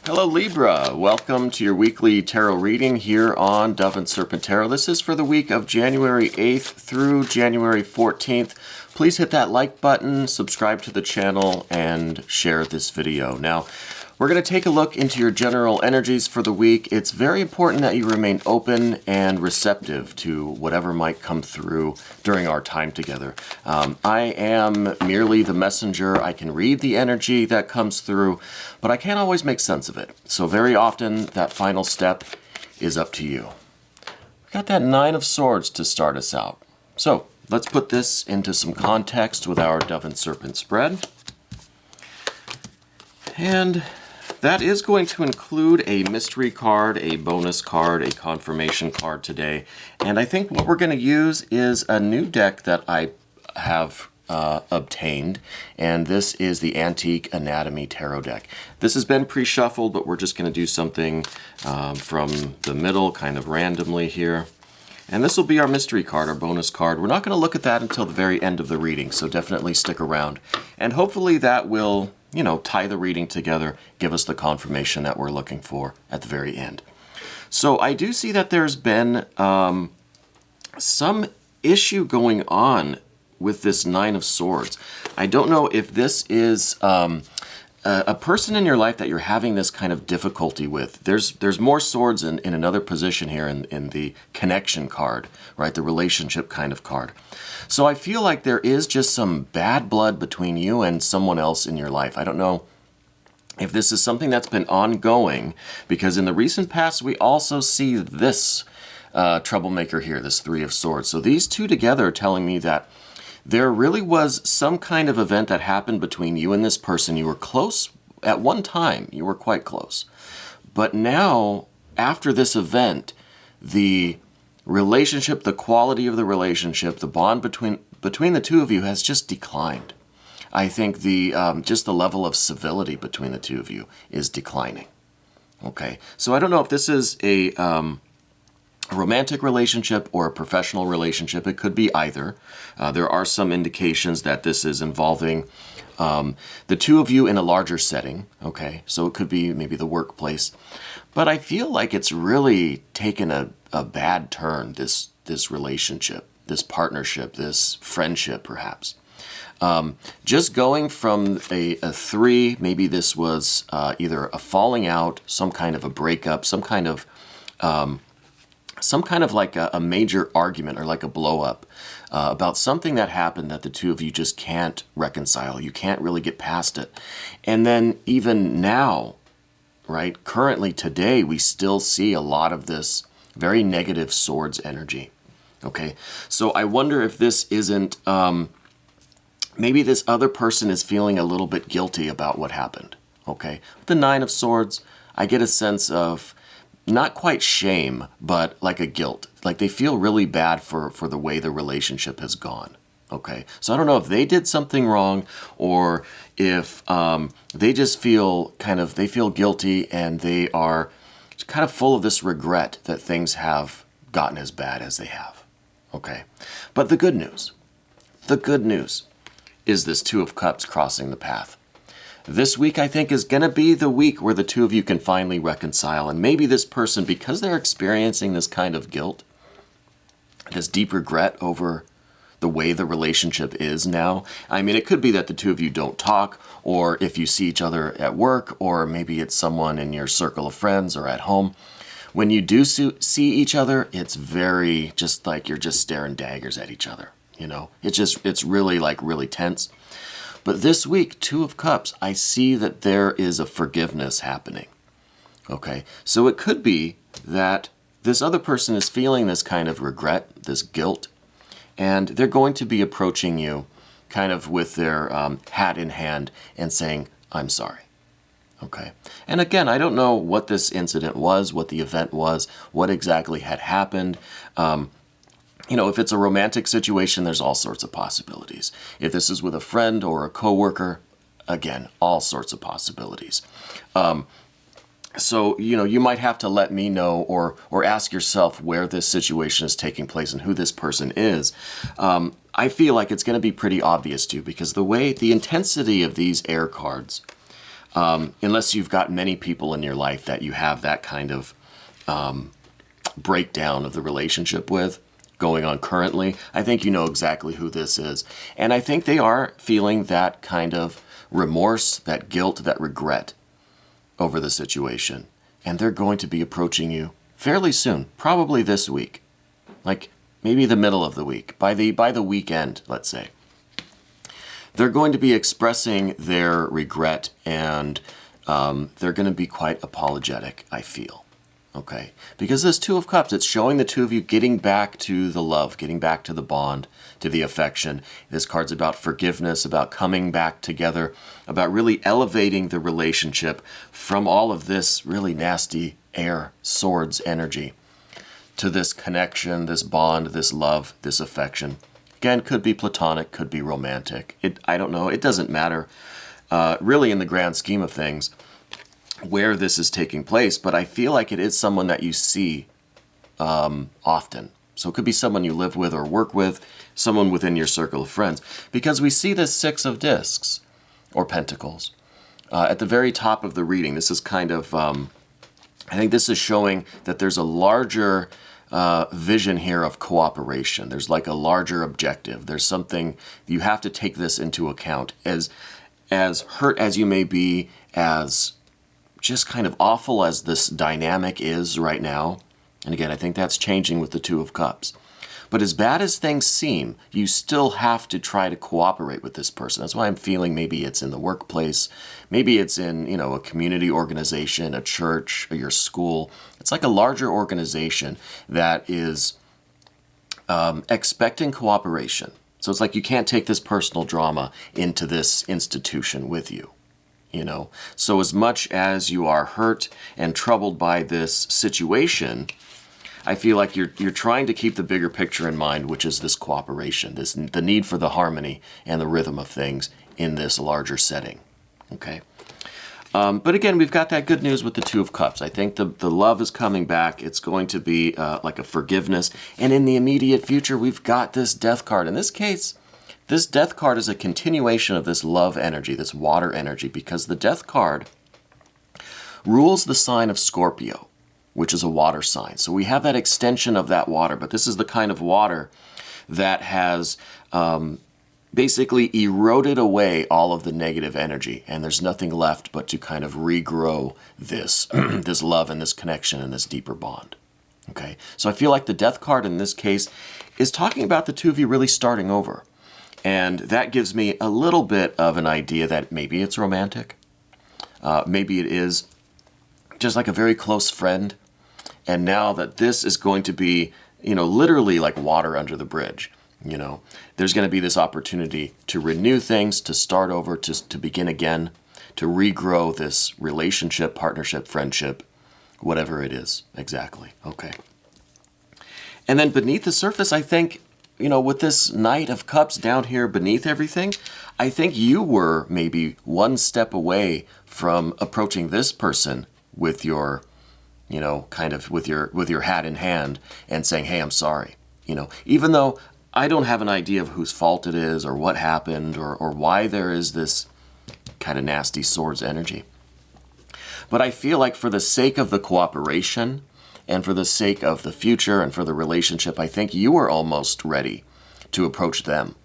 Hello Libra, welcome to your weekly tarot reading here on Dove and Serpent Tarot. This is for the week of January 8th through January 14th. Please hit that like button, subscribe to the channel, and share this video. Now, we're going to take a look into your general energies for the week. It's very important that you remain open and receptive to whatever might come through during our time together. I am merely the messenger. I can read the energy that comes through, but I can't always make sense of it. So very often, that final step is up to you. We got that Nine of Swords to start us out. So let's put this into some context with our Dove and Serpent spread. And that is going to include a mystery card, a bonus card, a confirmation card today. And I think what we're going to use is a new deck that I have obtained. And this is the Antique Anatomy Tarot deck. This has been pre-shuffled, but we're just going to do something from the middle, kind of randomly here. And this will be our mystery card, our bonus card. We're not going to look at that until the very end of the reading, so definitely stick around. And hopefully that will, tie the reading together, give us the confirmation that we're looking for at the very end. So I do see that there's been some issue going on with this Nine of Swords. I don't know if this is a person in your life that you're having this kind of difficulty with. There's more swords in another position here in the connection card, right? The relationship kind of card. So I feel like there is just some bad blood between you and someone else in your life. I don't know if this is something that's been ongoing, because in the recent past we also see this troublemaker here, this Three of Swords. So these two together are telling me that there really was some kind of event that happened between you and this person. You were close at one time. You were quite close. But now, after this event, the relationship, the quality of the relationship, the bond between the two of you has just declined. I think just the level of civility between the two of you is declining. Okay, so I don't know if this is a romantic relationship or a professional relationship. It could be either. There are some indications that this is involving the two of you in a larger setting. Okay, so it could be maybe the workplace. But I feel like it's really taken a bad turn, this relationship, this partnership, this friendship perhaps. Just going from a three, maybe this was either a falling out, some kind of a breakup, some kind of like a major argument or like a blow up about something that happened that the two of you just can't reconcile. You can't really get past it. And then even now, right, currently today, we still see a lot of this very negative swords energy. Okay, so I wonder if this isn't, maybe this other person is feeling a little bit guilty about what happened. Okay, with the Nine of Swords, I get a sense of not quite shame, but like a guilt. Like they feel really bad for the way the relationship has gone. Okay, so I don't know if they did something wrong or if they just feel they feel guilty and they are kind of full of this regret that things have gotten as bad as they have. Okay, but the good news is this Two of Cups crossing the path. This week, I think, is going to be the week where the two of you can finally reconcile. And maybe this person, because they're experiencing this kind of guilt, this deep regret over the way the relationship is now. I mean, it could be that the two of you don't talk, or if you see each other at work, or maybe it's someone in your circle of friends or at home. When you do see each other, it's very just like you're just staring daggers at each other. It's really really tense. But this week, Two of Cups, I see that there is a forgiveness happening. Okay, so it could be that this other person is feeling this kind of regret, this guilt, and they're going to be approaching you kind of with their hat in hand and saying, I'm sorry. Okay, and again, I don't know what this incident was, what the event was, what exactly had happened. If it's a romantic situation, there's all sorts of possibilities. If this is with a friend or a coworker, again, all sorts of possibilities. So, you might have to let me know or ask yourself where this situation is taking place and who this person is. I feel like it's going to be pretty obvious to you because the intensity of these air cards unless you've got many people in your life that you have that kind of breakdown of the relationship with going on currently. I think you know exactly who this is. And I think they are feeling that kind of remorse, that guilt, that regret over the situation. And they're going to be approaching you fairly soon, probably this week. Like maybe the middle of the week, by the weekend, let's say. They're going to be expressing their regret, and they're going to be quite apologetic, I feel. Okay, because this Two of Cups, it's showing the two of you getting back to the love, getting back to the bond, to the affection. This card's about forgiveness, about coming back together, about really elevating the relationship from all of this really nasty air, swords energy to this connection, this bond, this love, this affection. Again, could be platonic, could be romantic. I don't know. It doesn't matter really in the grand scheme of things where this is taking place, but I feel like it is someone that you see often. So it could be someone you live with or work with, someone within your circle of friends, because we see this Six of Discs or Pentacles at the very top of the reading. This is kind of, I think this is showing that there's a larger vision here of cooperation. There's like a larger objective. There's something, you have to take this into account. As hurt as you may be, as just kind of awful as this dynamic is right now, and again, I think that's changing with the Two of Cups. But as bad as things seem, you still have to try to cooperate with this person. That's why I'm feeling maybe it's in the workplace, maybe it's in, you know, a community organization, a church, or your school. It's like a larger organization that is expecting cooperation. So it's like you can't take this personal drama into this institution with you. You know, so as much as you are hurt and troubled by this situation, I feel like you're trying to keep the bigger picture in mind, which is this cooperation, the need for the harmony and the rhythm of things in this larger setting. Okay. But again, we've got that good news with the Two of Cups. I think the love is coming back. It's going to be like a forgiveness. And in the immediate future, we've got this Death card. In this case, this Death card is a continuation of this love energy, this water energy, because the Death card rules the sign of Scorpio, which is a water sign. So we have that extension of that water, but this is the kind of water that has basically eroded away all of the negative energy, and there's nothing left but to kind of regrow this, this love and this connection and this deeper bond. Okay, so I feel like the Death card in this case is talking about the two of you really starting over. And that gives me a little bit of an idea that maybe it's romantic. Maybe it is just like a very close friend. And now that this is going to be, you know, literally like water under the bridge, you know, there's going to be this opportunity to renew things, to start over, to begin again, to regrow this relationship, partnership, friendship, whatever it is. Exactly. Okay. And then beneath the surface, I think, you know, with this Knight of Cups down here beneath everything, I think you were maybe one step away from approaching this person with your, you know, kind of with your hat in hand and saying, hey, I'm sorry. You know, even though I don't have an idea of whose fault it is or what happened or why there is this kind of nasty swords energy. But I feel like for the sake of the cooperation, and for the sake of the future and for the relationship, I think you were almost ready to approach them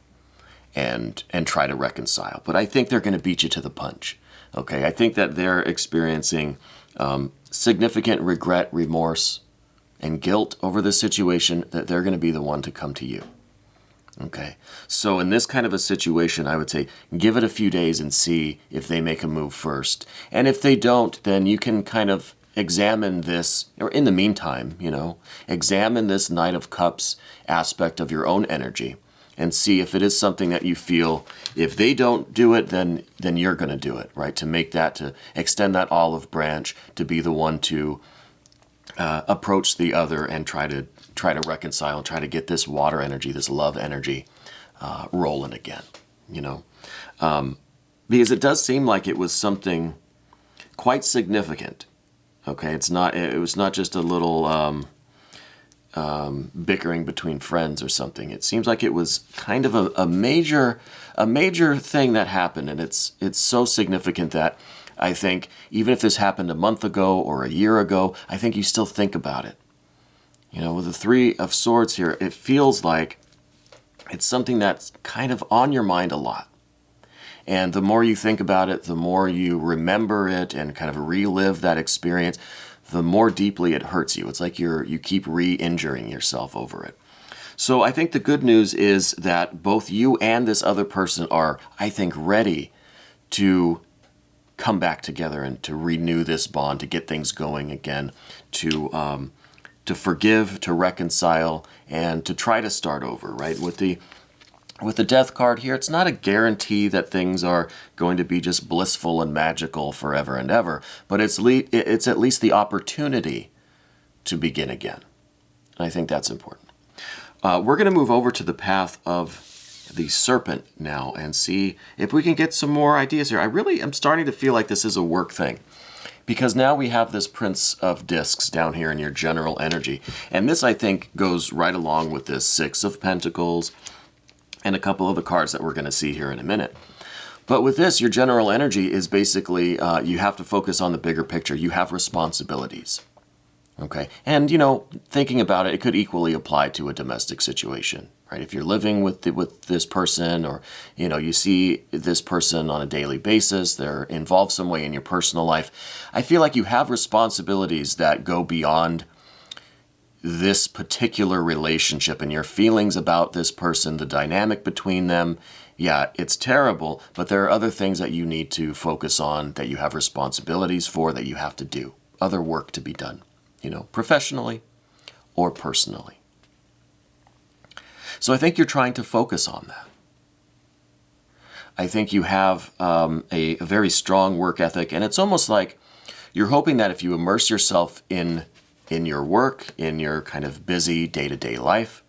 and try to reconcile. But I think they're going to beat you to the punch. Okay, I think that they're experiencing significant regret, remorse, and guilt over this situation, that they're going to be the one to come to you. Okay, so in this kind of a situation, I would say give it a few days and see if they make a move first. And if they don't, then you can kind of examine this, or in the meantime, you know, examine this Knight of Cups aspect of your own energy and see if it is something that you feel, if they don't do it, then you're going to do it, right? To make that, to extend that olive branch, to be the one to approach the other and try to reconcile, try to get this water energy, this love energy rolling again, you know? Because it does seem like it was something quite significant. Okay, it was not just a little bickering between friends or something. It seems like it was kind of a major thing that happened, and it's so significant that I think even if this happened a month ago or a year ago, I think you still think about it. You know, with the Three of Swords here, it feels like it's something that's kind of on your mind a lot. And the more you think about it, the more you remember it and kind of relive that experience, the more deeply it hurts you. It's like you keep re-injuring yourself over it. So I think the good news is that both you and this other person are, I think, ready to come back together and to renew this bond, to get things going again, to forgive, to reconcile, and to try to start over, right? With the Death card here, it's not a guarantee that things are going to be just blissful and magical forever and ever, but it's at least the opportunity to begin again. And I think that's important. We're going to move over to the path of the Serpent now and see if we can get some more ideas here. I really am starting to feel like this is a work thing, because now we have this Prince of Discs down here in your general energy. And this, I think, goes right along with this Six of Pentacles and a couple of the cards that we're going to see here in a minute. But with this, your general energy is basically you have to focus on the bigger picture. You have responsibilities. Okay, and you know, thinking about it, it could equally apply to a domestic situation, right? If you're living with this person, or you know, you see this person on a daily basis, they're involved some way in your personal life. I feel like you have responsibilities that go beyond this particular relationship and your feelings about this person, the dynamic between them. Yeah, it's terrible, but there are other things that you need to focus on, that you have responsibilities for, that you have to do, other work to be done. You know, professionally or personally. So I think you're trying to focus on that. I think you have a very strong work ethic, and it's almost like you're hoping that if you immerse yourself in your work, in your kind of busy day-to-day life,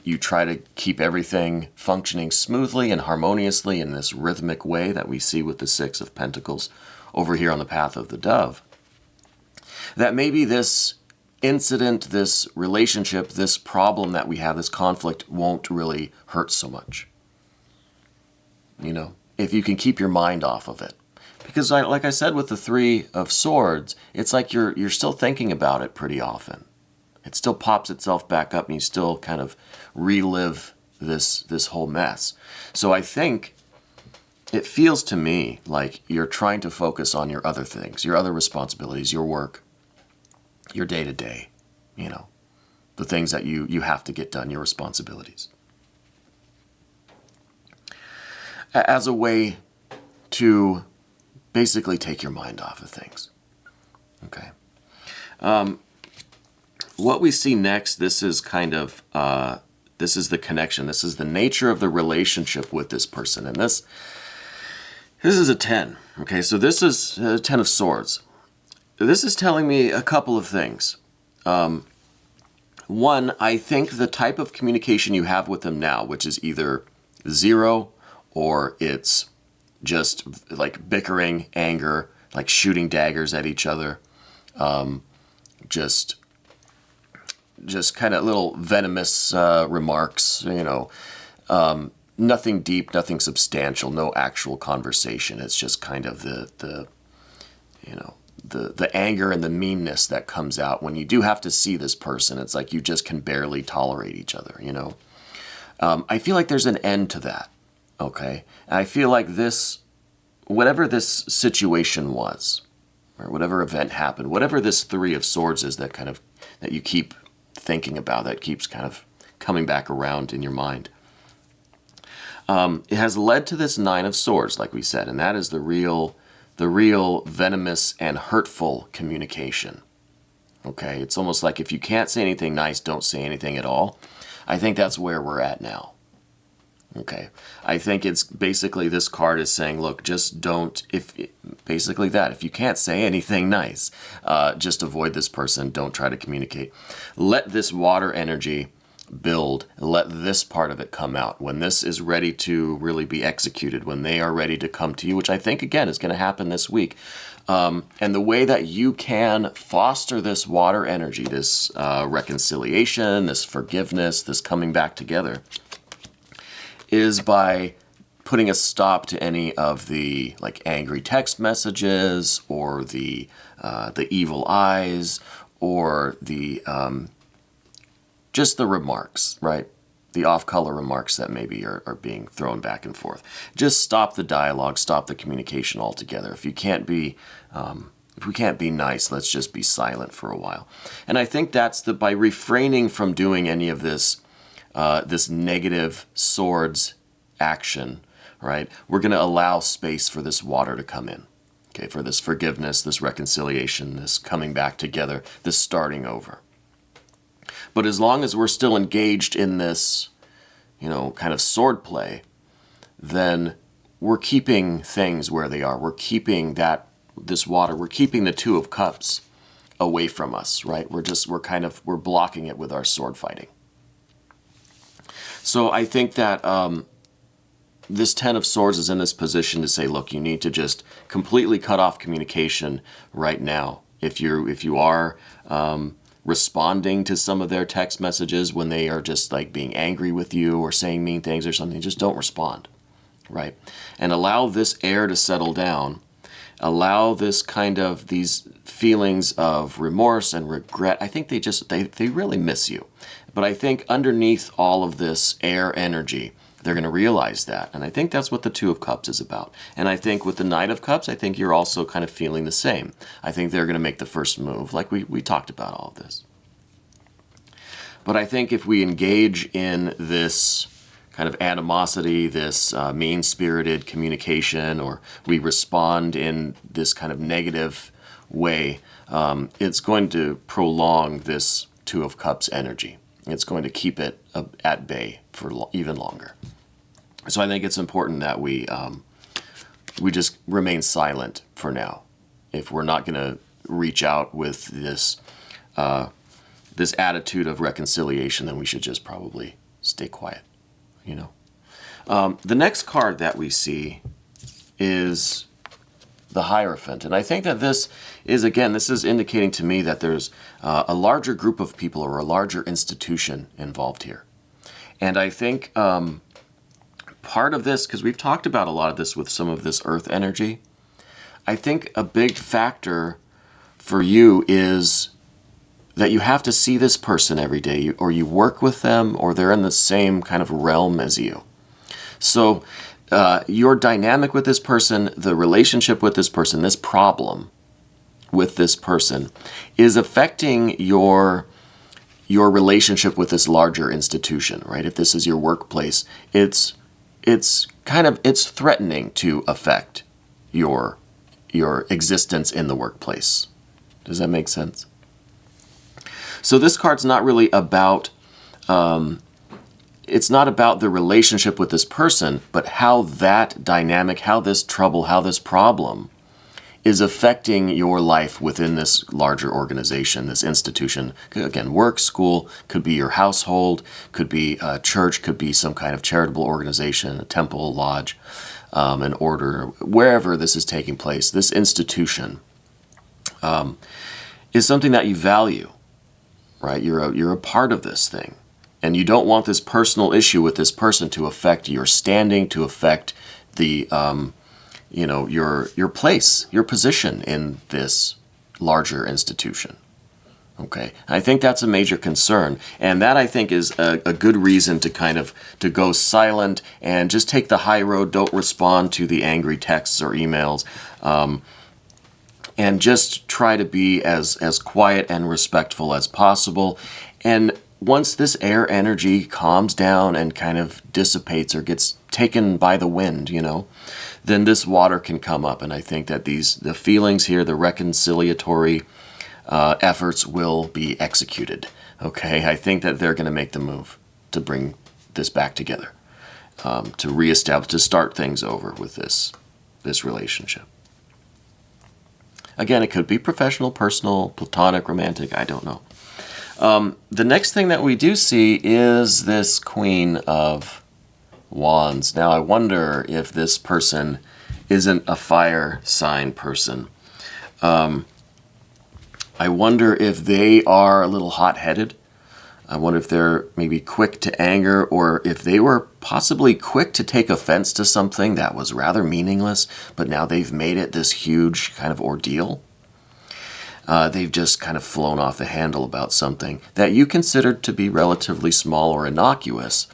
you try to keep everything functioning smoothly and harmoniously in this rhythmic way that we see with the Six of Pentacles over here on the path of the Dove. That maybe this incident, this relationship, this problem that we have, this conflict, won't really hurt so much. You know, if you can keep your mind off of it. Because like I said with the Three of Swords, it's like you're still thinking about it pretty often. It still pops itself back up and you still kind of relive this whole mess. So I think it feels to me like you're trying to focus on your other things, your other responsibilities, your work, your day-to-day, you know, the things that you have to get done, your responsibilities. As a way to basically take your mind off of things. Okay. What we see next, this is kind of, this is the connection. This is the nature of the relationship with this person. And this is a 10. Okay, so this is a 10 of Swords. This is telling me a couple of things. One, I think the type of communication you have with them now, which is either zero or it's just like bickering, anger, like shooting daggers at each other, just kind of little venomous remarks, you know, nothing deep, nothing substantial, no actual conversation. It's just kind of the anger and the meanness that comes out when you do have to see this person. It's like you just can barely tolerate each other, you know. I feel like there's an end to that, okay? And I feel like this, whatever this situation was, or whatever event happened, whatever this Three of Swords is that you keep thinking about, that keeps kind of coming back around in your mind, it has led to this Nine of Swords, like we said, and that is the real venomous and hurtful communication. Okay, it's almost like if you can't say anything nice, don't say anything at all. I think that's where we're at now. Okay, I think it's basically this card is saying, look, just don't, basically that, if you can't say anything nice, just avoid this person, don't try to communicate. Let this water energy build, let this part of it come out. When this is ready to really be executed, when they are ready to come to you, which I think, again, is going to happen this week. And the way that you can foster this water energy, this reconciliation, this forgiveness, this coming back together, is by putting a stop to any of the like angry text messages or the evil eyes or the just the remarks, right? The off-color remarks that maybe are being thrown back and forth. Just stop the dialogue, stop the communication altogether. If we can't be nice, let's just be silent for a while. And I think that's by refraining from doing any of this, this negative swords action, right? We're going to allow space for this water to come in, okay? For this forgiveness, this reconciliation, this coming back together, this starting over. But as long as we're still engaged in this, kind of sword play, then we're keeping things where they are. We're keeping this water, we're keeping the Two of Cups away from us, right? We're blocking it with our sword fighting. So I think that this Ten of Swords is in this position to say, look, you need to just completely cut off communication right now. If you are responding to some of their text messages when they are just like being angry with you or saying mean things or something, just don't respond, right? And allow this air to settle down. Allow this these feelings of remorse and regret. I think they really miss you. But I think underneath all of this air energy, they're going to realize that. And I think that's what the Two of Cups is about. And I think with the Knight of Cups, I think you're also kind of feeling the same. I think they're going to make the first move, like we talked about all of this. But I think if we engage in this kind of animosity, this mean-spirited communication, or we respond in this kind of negative way, it's going to prolong this Two of Cups energy. It's going to keep it at bay for even longer. So I think it's important that we just remain silent for now. If we're not going to reach out with this this attitude of reconciliation, then we should just probably stay quiet. The next card that we see is the Hierophant. And I think that this is indicating to me that there's a larger group of people or a larger institution involved here. And I think part of this, because we've talked about a lot of this with some of this earth energy, I think a big factor for you is that you have to see this person every day, or you work with them, or they're in the same kind of realm as you. So your dynamic with this person, the relationship with this person, this problem with this person is affecting your relationship with this larger institution, right? If this is your workplace, it's threatening to affect your existence in the workplace. Does that make sense? So this card's not really about it's not about the relationship with this person, but how that dynamic, how this trouble, how this problem is affecting your life within this larger organization, this institution. Again, work, school, could be your household, could be a church, could be some kind of charitable organization, a temple, lodge, an order, wherever this is taking place. This institution is something that you value, right? You're a part of this thing. And you don't want this personal issue with this person to affect your standing, to affect the, your place, your position in this larger institution. Okay, I think that's a major concern, and that I think is a good reason to go silent and just take the high road. Don't respond to the angry texts or emails, and just try to be as quiet and respectful as possible. And once this air energy calms down and kind of dissipates or gets taken by the wind, then this water can come up. And I think that the feelings here, the reconciliatory efforts will be executed. Okay, I think that they're going to make the move to bring this back together, to reestablish, to start things over with this relationship. Again, it could be professional, personal, platonic, romantic, I don't know. The next thing that we do see is this Queen of Wands. Now, I wonder if this person isn't a fire sign person. I wonder if they are a little hot-headed. I wonder if they're maybe quick to anger, or if they were possibly quick to take offense to something that was rather meaningless, but now they've made it this huge kind of ordeal. They've just kind of flown off the handle about something that you considered to be relatively small or innocuous.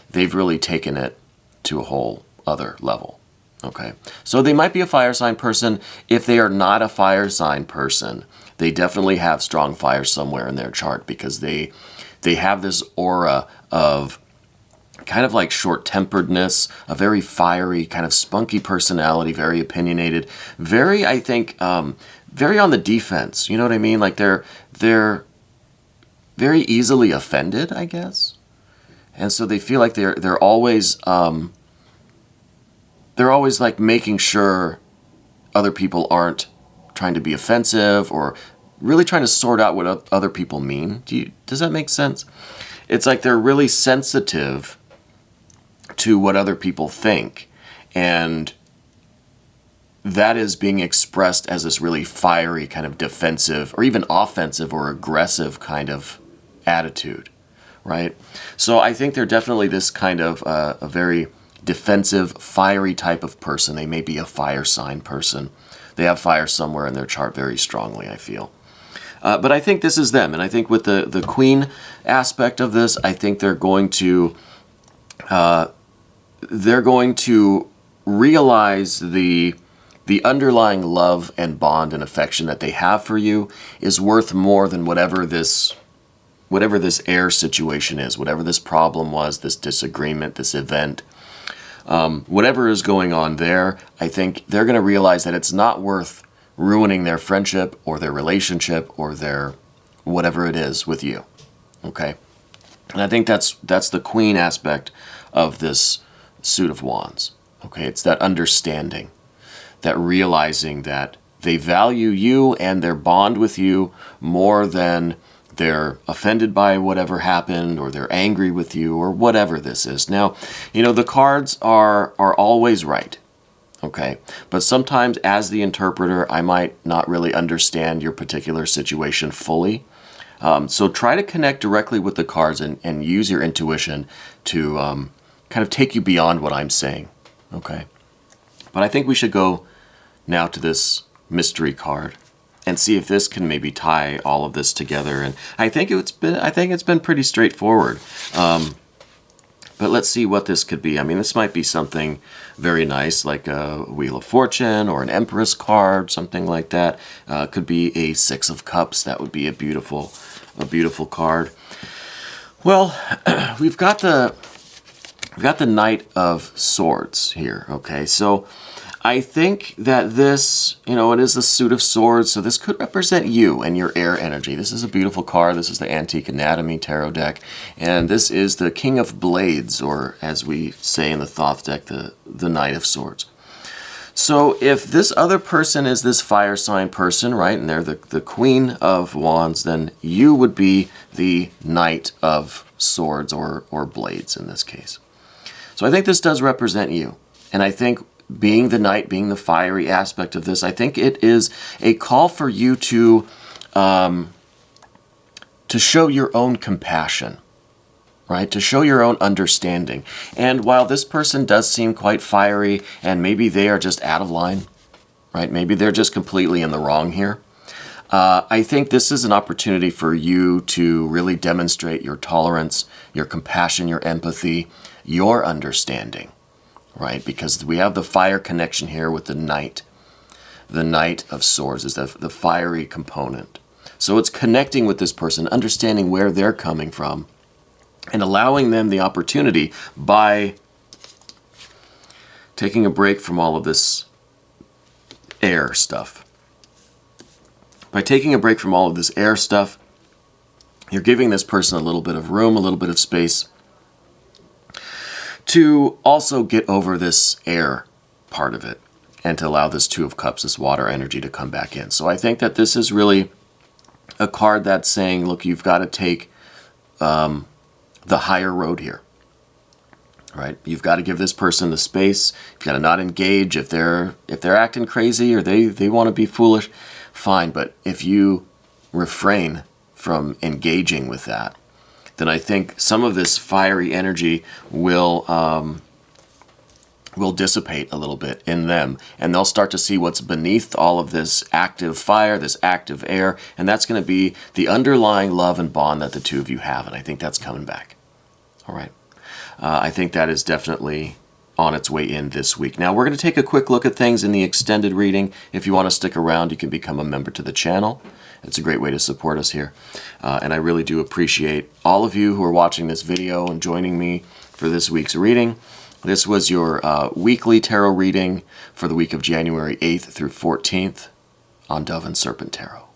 They've really taken it to a whole other level. Okay, so they might be a fire sign person. If they are not a fire sign person, they definitely have strong fire somewhere in their chart, because they have this aura of kind of like short-temperedness, a very fiery, kind of spunky personality, very opinionated, very, I think, very on the defense. You know what I mean? Like they're very easily offended, I guess. And so they feel like they're always like making sure other people aren't trying to be offensive, or really trying to sort out what other people mean. Does that make sense? It's like they're really sensitive to what other people think, and that is being expressed as this really fiery kind of defensive or even offensive or aggressive kind of attitude, right? So I think they're definitely this kind of a very defensive, fiery type of person. They may be a fire sign person. They have fire somewhere in their chart very strongly, I feel. But I think this is them, and I think with the Queen aspect of this, I think they're going to realize the underlying love and bond and affection that they have for you is worth more than whatever this air situation is, whatever this problem was, this disagreement, this event. Whatever is going on there, I think they're going to realize that it's not worth ruining their friendship or their relationship or their whatever it is with you. Okay? And I think that's the Queen aspect of this Suit of Wands. Okay? It's that understanding, that realizing that they value you and their bond with you more than they're offended by whatever happened, or they're angry with you, or whatever this is. Now, you know, the cards are always right, okay? But sometimes as the interpreter, I might not really understand your particular situation fully. So try to connect directly with the cards and use your intuition to kind of take you beyond what I'm saying, okay? But I think we should go now to this mystery card and see if this can maybe tie all of this together. And I think it's been pretty straightforward. But let's see what this could be. I mean, this might be something very nice, like a Wheel of Fortune or an Empress card, something like that. Could be a Six of Cups. That would be a beautiful card. Well, we've got the Knight of Swords here. Okay, so I think that this, you know, it is the Suit of Swords, so this could represent you and your air energy. This is a beautiful card. This is the Antique Anatomy Tarot deck, and this is the King of Blades, or as we say in the Thoth deck, the Knight of Swords. So if this other person is this fire sign person, right, and they're the Queen of Wands, then you would be the Knight of Swords, or Blades in this case. So I think this does represent you, and I think being the knight, being the fiery aspect of this, I think it is a call for you to show your own compassion, right? To show your own understanding. And while this person does seem quite fiery, and maybe they are just out of line, right? Maybe they're just completely in the wrong here. I think this is an opportunity for you to really demonstrate your tolerance, your compassion, your empathy, your understanding. Right, because we have the fire connection here with the Knight. The Knight of Swords is the fiery component. So it's connecting with this person, understanding where they're coming from, and allowing them the opportunity by taking a break from all of this air stuff. By taking a break from all of this air stuff, you're giving this person a little bit of room, a little bit of space, to also get over this air part of it, and to allow this Two of Cups, this water energy, to come back in. So I think that this is really a card that's saying, look, you've got to take the higher road here, right? You've got to give this person the space. You've got to not engage. If they're acting crazy, or they want to be foolish, fine. But if you refrain from engaging with that, then I think some of this fiery energy will dissipate a little bit in them, and they'll start to see what's beneath all of this active fire, this active air, and that's going to be the underlying love and bond that the two of you have, and I think that's coming back. All right. I think that is definitely on its way in this week. Now we're going to take a quick look at things in the extended reading. If you want to stick around, you can become a member to the channel. It's a great way to support us here. And I really do appreciate all of you who are watching this video and joining me for this week's reading. This was your weekly tarot reading for the week of January 8th through 14th on Dove and Serpent Tarot.